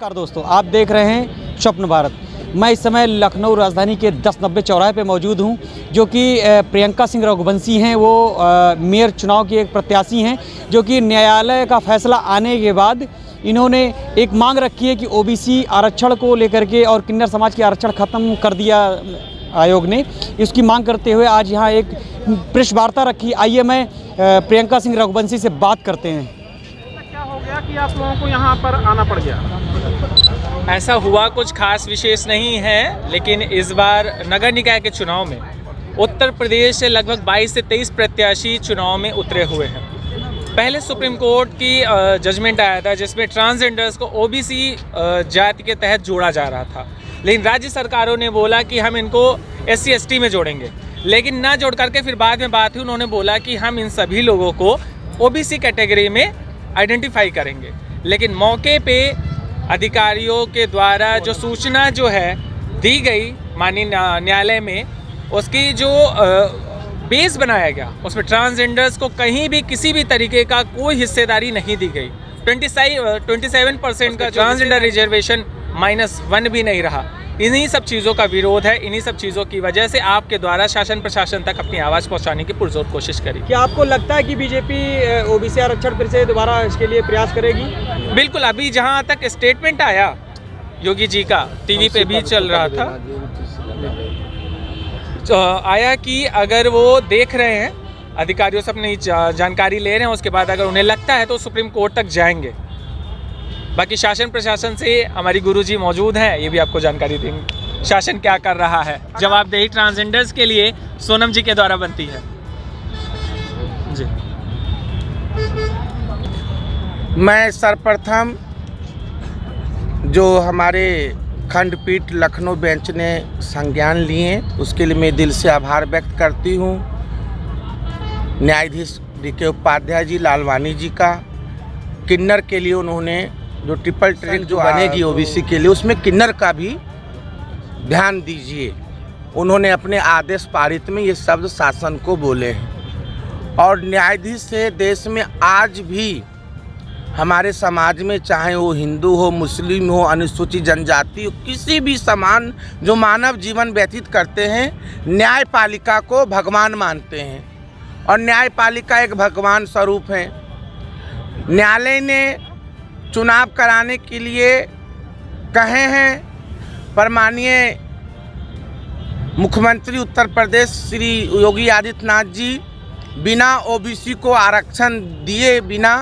नमस्कार दोस्तों, आप देख रहे हैं स्वप्न भारत। मैं इस समय लखनऊ राजधानी के 1090 चौराहे पे मौजूद हूं, जो कि प्रियंका सिंह रघुवंशी हैं। वो मेयर चुनाव की एक प्रत्याशी हैं, जो कि न्यायालय का फैसला आने के बाद इन्होंने एक मांग रखी है कि ओबीसी आरक्षण को लेकर के और किन्नर समाज की आरक्षण ख़त्म कर दिया आयोग ने। इसकी मांग करते हुए आज यहाँ एक प्रेस वार्ता रखी। आइए मैं प्रियंका सिंह रघुवंशी से बात करते हैं। क्या हो गया कि आप लोगों को यहाँ पर आना पड़ गया? ऐसा हुआ कुछ खास विशेष नहीं है, लेकिन इस बार नगर निकाय के चुनाव में उत्तर प्रदेश से लगभग 22 से 23 प्रत्याशी चुनाव में उतरे हुए हैं। पहले सुप्रीम कोर्ट की जजमेंट आया था, जिसमें ट्रांसजेंडर्स को ओबीसी जाति के तहत जोड़ा जा रहा था, लेकिन राज्य सरकारों ने बोला कि हम इनको SC ST में जोड़ेंगे। लेकिन ना जोड़ करके फिर बाद में बात हुई, उन्होंने बोला कि हम इन सभी लोगों को ओबीसी कैटेगरी में आइडेंटिफाई करेंगे। लेकिन मौके पे अधिकारियों के द्वारा जो सूचना जो है दी गई माननीय न्यायालय में, उसकी जो बेस बनाया गया, उसमें ट्रांसजेंडर्स को कहीं भी किसी भी तरीके का कोई हिस्सेदारी नहीं दी गई। 27% का ट्रांसजेंडर रिजर्वेशन -1 भी नहीं रहा। इन्हीं सब चीज़ों का विरोध है। इन्हीं सब चीज़ों की वजह से आपके द्वारा शासन प्रशासन तक अपनी आवाज़ पहुंचाने की पुरजोर कोशिश करी। क्या आपको लगता है कि बीजेपी ओबीसी आरक्षण फिर से दोबारा इसके लिए प्रयास करेगी? बिल्कुल। अभी जहां तक स्टेटमेंट आया योगी जी का, टीवी पे भी चल रहा था, आया कि अगर वो देख रहे हैं, अधिकारियों से अपनी जानकारी ले रहे हैं, उसके बाद अगर उन्हें लगता है तो सुप्रीम कोर्ट तक जाएंगे। बाकी शासन प्रशासन से हमारी गुरुजी मौजूद हैं, ये भी आपको जानकारी देंगे शासन क्या कर रहा है। जवाबदेही ट्रांसजेंडर्स के लिए सोनम जी के द्वारा बनती है जी। मैं सर्वप्रथम जो हमारे खंडपीठ लखनऊ बेंच ने संज्ञान लिए, उसके लिए मैं दिल से आभार व्यक्त करती हूँ। न्यायाधीश DK उपाध्याय जी, लालवानी जी का, किन्नर के लिए उन्होंने जो ट्रिपल ट्रैक जो बनेगी ओबीसी के लिए, उसमें किन्नर का भी ध्यान दीजिए। उन्होंने अपने आदेश पारित में ये शब्द शासन को बोले हैं। और न्यायाधीश से देश में आज भी हमारे समाज में, चाहे वो हिंदू हो, मुस्लिम हो, अनुसूचित जनजाति हो, किसी भी समान जो मानव जीवन व्यतीत करते हैं, न्यायपालिका को भगवान मानते हैं और न्यायपालिका एक भगवान स्वरूप है। न्यायालय ने चुनाव कराने के लिए कहे हैं, पर माननीय मुख्यमंत्री उत्तर प्रदेश श्री योगी आदित्यनाथ जी बिना ओबीसी को आरक्षण दिए बिना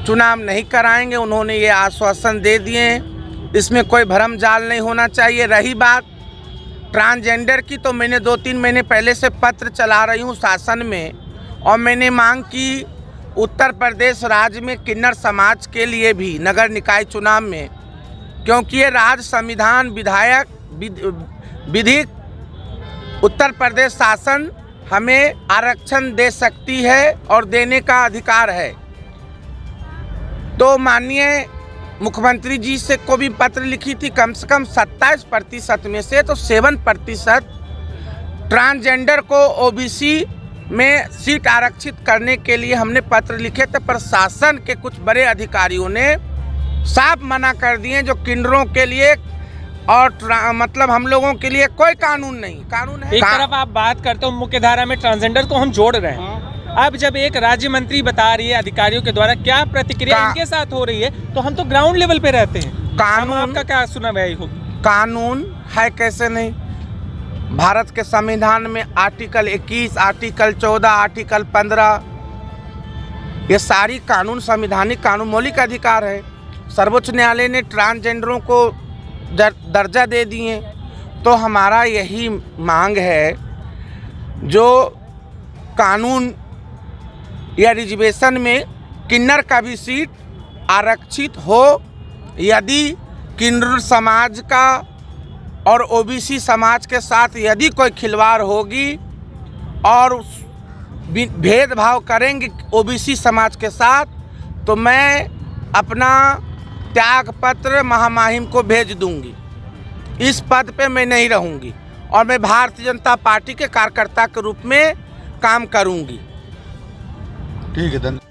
चुनाव नहीं कराएंगे। उन्होंने ये आश्वासन दे दिए, इसमें कोई भ्रम जाल नहीं होना चाहिए। रही बात ट्रांसजेंडर की, तो मैंने 2-3 महीने पहले से पत्र चला रही हूँ शासन में, और मैंने मांग की उत्तर प्रदेश राज्य में किन्नर समाज के लिए भी नगर निकाय चुनाव में, क्योंकि ये राज्य संविधान विधायक विधिक उत्तर प्रदेश शासन हमें आरक्षण दे सकती है और देने का अधिकार है। तो माननीय मुख्यमंत्री जी से को भी पत्र लिखी थी, कम से कम 27% में से तो 7% ट्रांसजेंडर को ओबीसी में सीट आरक्षित करने के लिए हमने पत्र लिखे थे। प्रशासन के कुछ बड़े अधिकारियों ने साफ मना कर दिए, जो किन्नरों के लिए और मतलब हम लोगों के लिए कोई कानून नहीं। कानून है, एक तरफ आप बात करते हो मुख्य धारा में ट्रांसजेंडर को हम जोड़ रहे हैं, अब जब एक राज्य मंत्री बता रही है अधिकारियों के द्वारा, क्या प्रतिक्रिया इनके साथ हो रही है? तो हम तो ग्राउंड लेवल पे रहते हैं। कानून आपका क्या सुना होगी? कानून है कैसे नहीं? भारत के संविधान में आर्टिकल 21, आर्टिकल 14, आर्टिकल 15, ये सारी कानून संविधानिक कानून मौलिक अधिकार है। सर्वोच्च न्यायालय ने ट्रांसजेंडरों को दर्जा दे दिए। तो हमारा यही मांग है, जो कानून या रिजर्वेशन में किन्नर का भी सीट आरक्षित हो। यदि किन्नर समाज का और ओबीसी समाज के साथ यदि कोई खिलवाड़ होगी और भेदभाव करेंगे ओबीसी समाज के साथ, तो मैं अपना त्याग पत्र महामहिम को भेज दूंगी। इस पद पे मैं नहीं रहूंगी और मैं भारतीय जनता पार्टी के कार्यकर्ता के रूप में काम करूंगी। ठीक है, धन्यवाद।